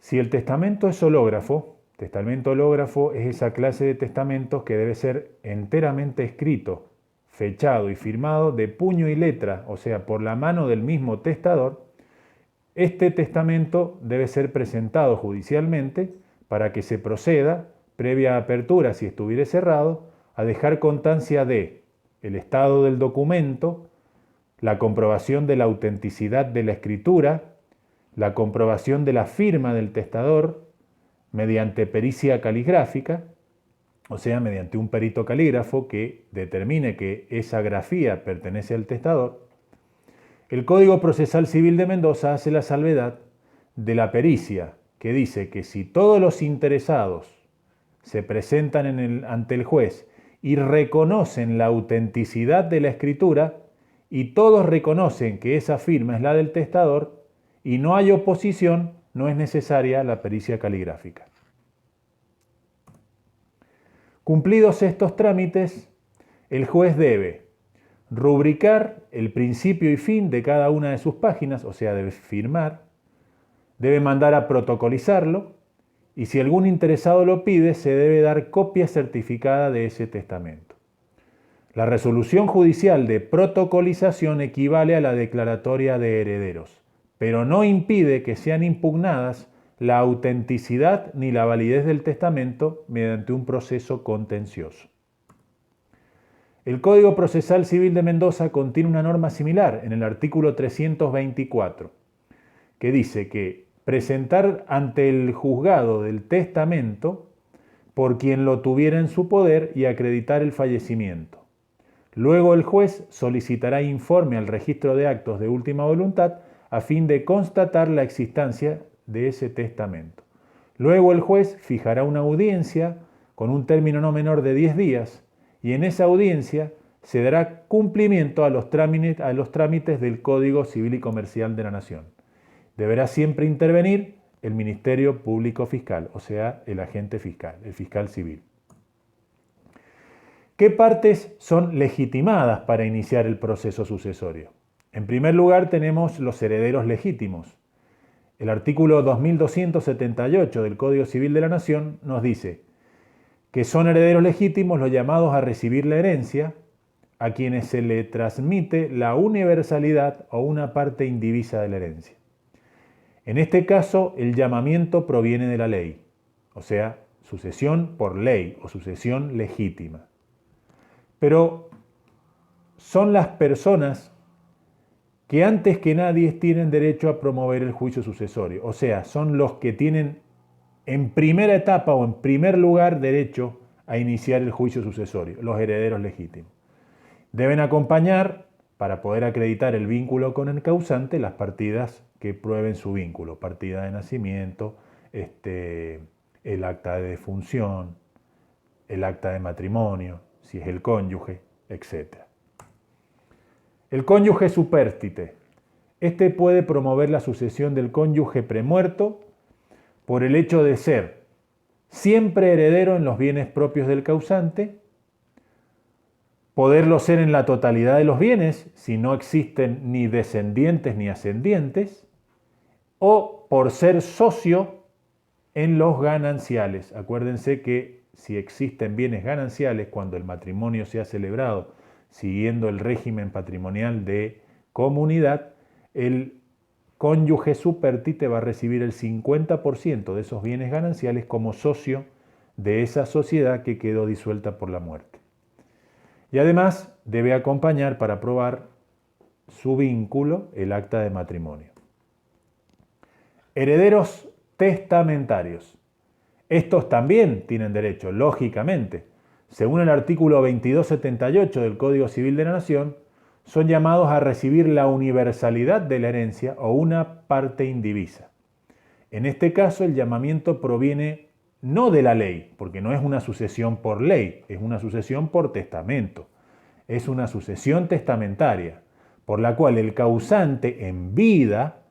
Si el testamento es testamento hológrafo es esa clase de testamentos que debe ser enteramente escrito, fechado y firmado de puño y letra, o sea, por la mano del mismo testador. Este testamento debe ser presentado judicialmente para que se proceda, previa apertura si estuviere cerrado, a dejar constancia de el estado del documento, la comprobación de la autenticidad de la escritura, la comprobación de la firma del testador mediante pericia caligráfica, o sea, mediante un perito calígrafo que determine que esa grafía pertenece al testador. El Código Procesal Civil de Mendoza hace la salvedad de la pericia, que dice que si todos los interesados se presentan ante el juez y reconocen la autenticidad de la escritura, y todos reconocen que esa firma es la del testador, y no hay oposición, no es necesaria la pericia caligráfica. Cumplidos estos trámites, el juez debe rubricar el principio y fin de cada una de sus páginas, o sea, debe firmar, debe mandar a protocolizarlo, y si algún interesado lo pide, se debe dar copia certificada de ese testamento. La resolución judicial de protocolización equivale a la declaratoria de herederos, pero no impide que sean impugnadas la autenticidad ni la validez del testamento mediante un proceso contencioso. El Código Procesal Civil de Mendoza contiene una norma similar en el artículo 324, que dice que presentar ante el juzgado del testamento por quien lo tuviera en su poder y acreditar el fallecimiento. Luego el juez solicitará informe al registro de actos de última voluntad a fin de constatar la existencia de ese testamento. Luego el juez fijará una audiencia con un término no menor de 10 días y en esa audiencia se dará cumplimiento a los trámites del Código Civil y Comercial de la Nación. Deberá siempre intervenir el Ministerio Público Fiscal, o sea, el agente fiscal, el fiscal civil. ¿Qué partes son legitimadas para iniciar el proceso sucesorio? En primer lugar tenemos los herederos legítimos. El artículo 2278 del Código Civil de la Nación nos dice que son herederos legítimos los llamados a recibir la herencia, a quienes se le transmite la universalidad o una parte indivisa de la herencia. En este caso, el llamamiento proviene de la ley, o sea, sucesión por ley o sucesión legítima. Pero son las personas que antes que nadie tienen derecho a promover el juicio sucesorio, o sea, son los que tienen en primera etapa o en primer lugar derecho a iniciar el juicio sucesorio, los herederos legítimos. Deben acompañar, para poder acreditar el vínculo con el causante, las partidas que prueben su vínculo, partida de nacimiento, el acta de defunción, el acta de matrimonio, si es el cónyuge, etc. El cónyuge supérstite. Este puede promover la sucesión del cónyuge premuerto por el hecho de ser siempre heredero en los bienes propios del causante, poderlo ser en la totalidad de los bienes si no existen ni descendientes ni ascendientes, o por ser socio en los gananciales. Acuérdense que si existen bienes gananciales cuando el matrimonio se ha celebrado siguiendo el régimen patrimonial de comunidad, el cónyuge supérstite va a recibir el 50% de esos bienes gananciales como socio de esa sociedad que quedó disuelta por la muerte. Y además debe acompañar para probar su vínculo el acta de matrimonio. Herederos testamentarios. Estos también tienen derecho, lógicamente. Según el artículo 2278 del Código Civil de la Nación, son llamados a recibir la universalidad de la herencia o una parte indivisa. En este caso, el llamamiento proviene no de la ley, porque no es una sucesión por ley, es una sucesión por testamento. Es una sucesión testamentaria, por la cual el causante en vida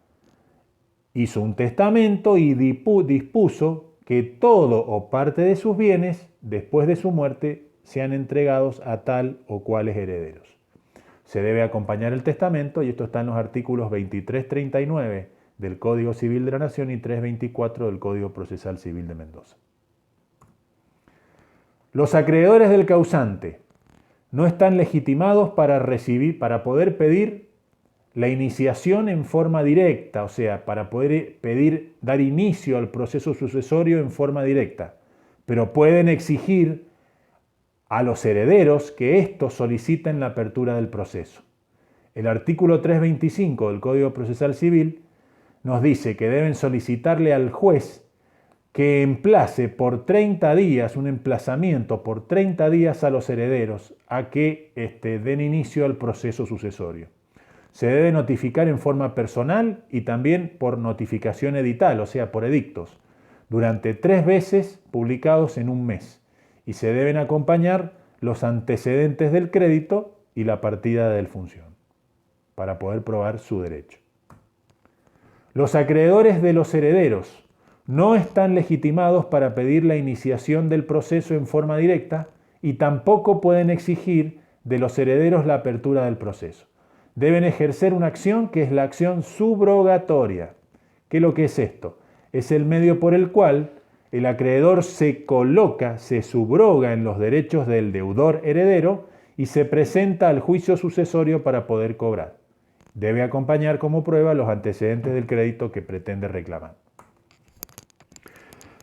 hizo un testamento y dispuso que todo o parte de sus bienes, después de su muerte, sean entregados a tal o cuales herederos. Se debe acompañar el testamento, y esto está en los artículos 2339 del Código Civil de la Nación y 324 del Código Procesal Civil de Mendoza. Los acreedores del causante no están legitimados para poder pedir la iniciación en forma directa, o sea, para poder dar inicio al proceso sucesorio en forma directa, pero pueden exigir a los herederos que éstos soliciten la apertura del proceso. El artículo 325 del Código Procesal Civil nos dice que deben solicitarle al juez que emplace por 30 días, un emplazamiento por 30 días a los herederos a que den inicio al proceso sucesorio. Se debe notificar en forma personal y también por notificación edital, o sea, por edictos, durante 3 veces publicados en un mes. Y se deben acompañar los antecedentes del crédito y la partida de defunción para poder probar su derecho. Los acreedores de los herederos no están legitimados para pedir la iniciación del proceso en forma directa y tampoco pueden exigir de los herederos la apertura del proceso. Deben ejercer una acción que es la acción subrogatoria. ¿Qué es lo que es esto? Es el medio por el cual el acreedor se subroga en los derechos del deudor heredero y se presenta al juicio sucesorio para poder cobrar. Debe acompañar como prueba los antecedentes del crédito que pretende reclamar.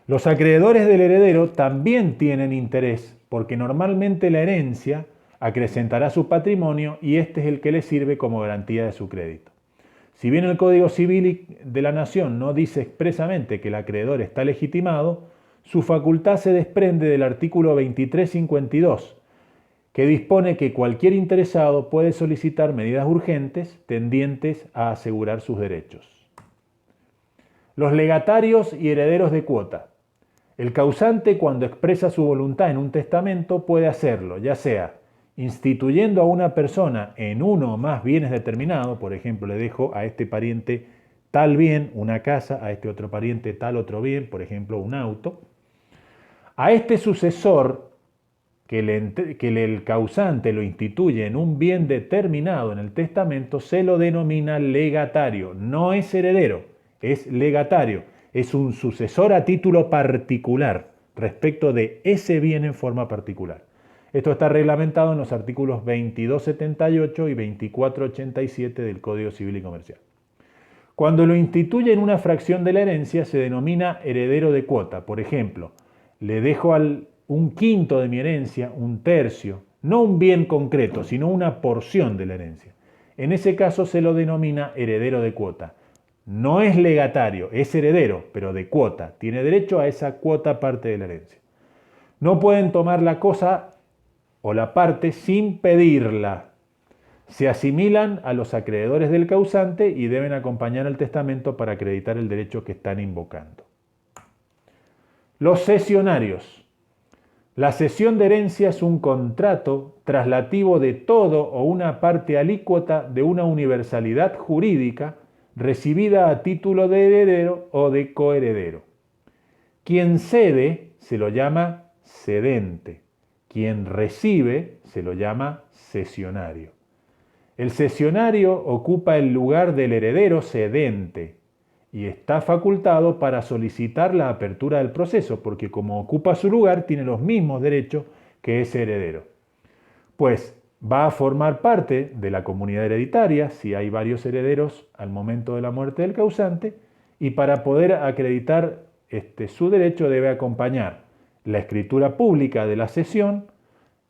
Los acreedores del heredero también tienen interés porque normalmente la herencia acrecentará su patrimonio y este es el que le sirve como garantía de su crédito. Si bien el Código Civil de la Nación no dice expresamente que el acreedor está legitimado, su facultad se desprende del artículo 2352, que dispone que cualquier interesado puede solicitar medidas urgentes tendientes a asegurar sus derechos. Los legatarios y herederos de cuota. El causante, cuando expresa su voluntad en un testamento, puede hacerlo, ya sea instituyendo a una persona en uno o más bienes determinados, por ejemplo, le dejo a este pariente tal bien, una casa, a este otro pariente tal otro bien, por ejemplo, un auto. A este sucesor que el causante lo instituye en un bien determinado en el testamento, se lo denomina legatario. No es heredero, es legatario. Es un sucesor a título particular respecto de ese bien en forma particular. Esto está reglamentado en los artículos 2278 y 2487 del Código Civil y Comercial. Cuando lo instituye en una fracción de la herencia se denomina heredero de cuota. Por ejemplo, le dejo un quinto de mi herencia, un tercio, no un bien concreto, sino una porción de la herencia. En ese caso se lo denomina heredero de cuota. No es legatario, es heredero, pero de cuota. Tiene derecho a esa cuota parte de la herencia. No pueden tomar la cosa o la parte sin pedirla. Se asimilan a los acreedores del causante y deben acompañar al testamento para acreditar el derecho que están invocando. Los cesionarios. La cesión de herencia es un contrato traslativo de todo o una parte alícuota de una universalidad jurídica recibida a título de heredero o de coheredero. Quien cede se lo llama cedente. Quien recibe se lo llama cesionario. El cesionario ocupa el lugar del heredero cedente y está facultado para solicitar la apertura del proceso, porque como ocupa su lugar, tiene los mismos derechos que ese heredero. Pues va a formar parte de la comunidad hereditaria, si hay varios herederos al momento de la muerte del causante, y para poder acreditar su derecho debe acompañar la escritura pública de la cesión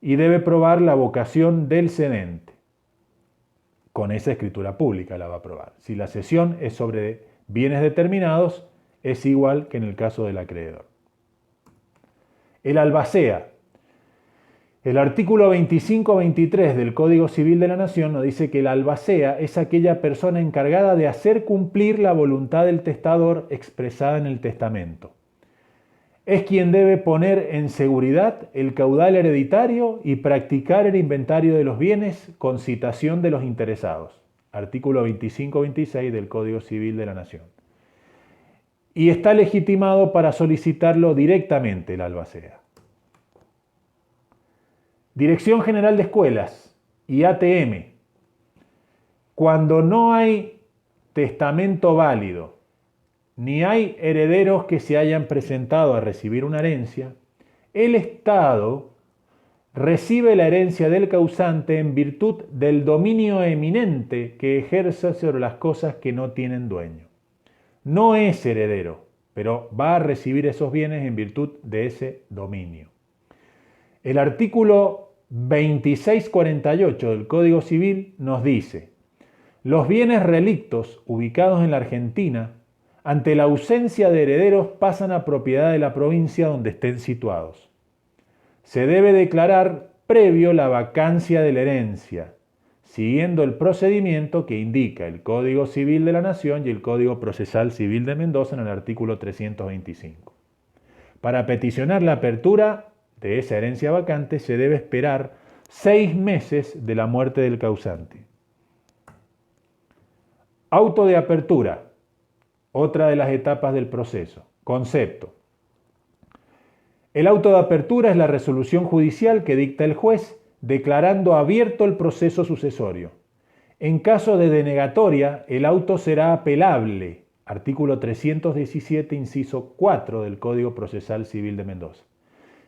y debe probar la vocación del cedente. Con esa escritura pública la va a probar. Si la cesión es sobre bienes determinados, es igual que en el caso del acreedor. El albacea. El artículo 25-23 del Código Civil de la Nación nos dice que el albacea es aquella persona encargada de hacer cumplir la voluntad del testador expresada en el testamento. Es quien debe poner en seguridad el caudal hereditario y practicar el inventario de los bienes con citación de los interesados. Artículo 25-26 del Código Civil de la Nación. Y está legitimado para solicitarlo directamente el albacea. Dirección General de Escuelas y ATM. Cuando no hay testamento válido, ni hay herederos que se hayan presentado a recibir una herencia, el Estado recibe la herencia del causante en virtud del dominio eminente que ejerce sobre las cosas que no tienen dueño. No es heredero, pero va a recibir esos bienes en virtud de ese dominio. El artículo 2648 del Código Civil nos dice: los bienes relictos ubicados en la Argentina, ante la ausencia de herederos, pasan a propiedad de la provincia donde estén situados. Se debe declarar previo la vacancia de la herencia, siguiendo el procedimiento que indica el Código Civil de la Nación y el Código Procesal Civil de Mendoza en el artículo 325. Para peticionar la apertura de esa herencia vacante se debe esperar 6 meses de la muerte del causante. Auto de apertura, otra de las etapas del proceso. Concepto. El auto de apertura es la resolución judicial que dicta el juez declarando abierto el proceso sucesorio. En caso de denegatoria, el auto será apelable, artículo 317, inciso 4 del Código Procesal Civil de Mendoza.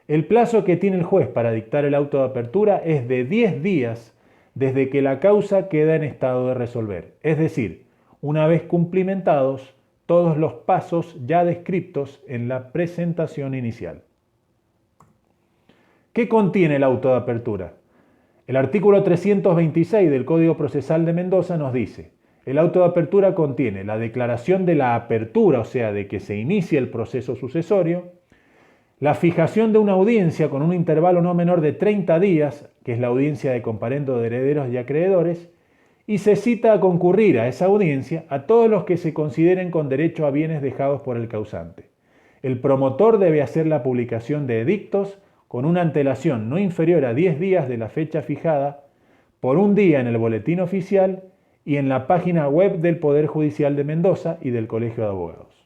El plazo que tiene el juez para dictar el auto de apertura es de 10 días desde que la causa queda en estado de resolver, es decir, una vez cumplimentados todos los pasos ya descritos en la presentación inicial. ¿Qué contiene el auto de apertura? El artículo 326 del Código Procesal de Mendoza nos dice: el auto de apertura contiene la declaración de la apertura, o sea, de que se inicie el proceso sucesorio, la fijación de una audiencia con un intervalo no menor de 30 días, que es la audiencia de comparendo de herederos y acreedores, y se cita a concurrir a esa audiencia a todos los que se consideren con derecho a bienes dejados por el causante. El promotor debe hacer la publicación de edictos con una antelación no inferior a 10 días de la fecha fijada, por un día en el boletín oficial y en la página web del Poder Judicial de Mendoza y del Colegio de Abogados.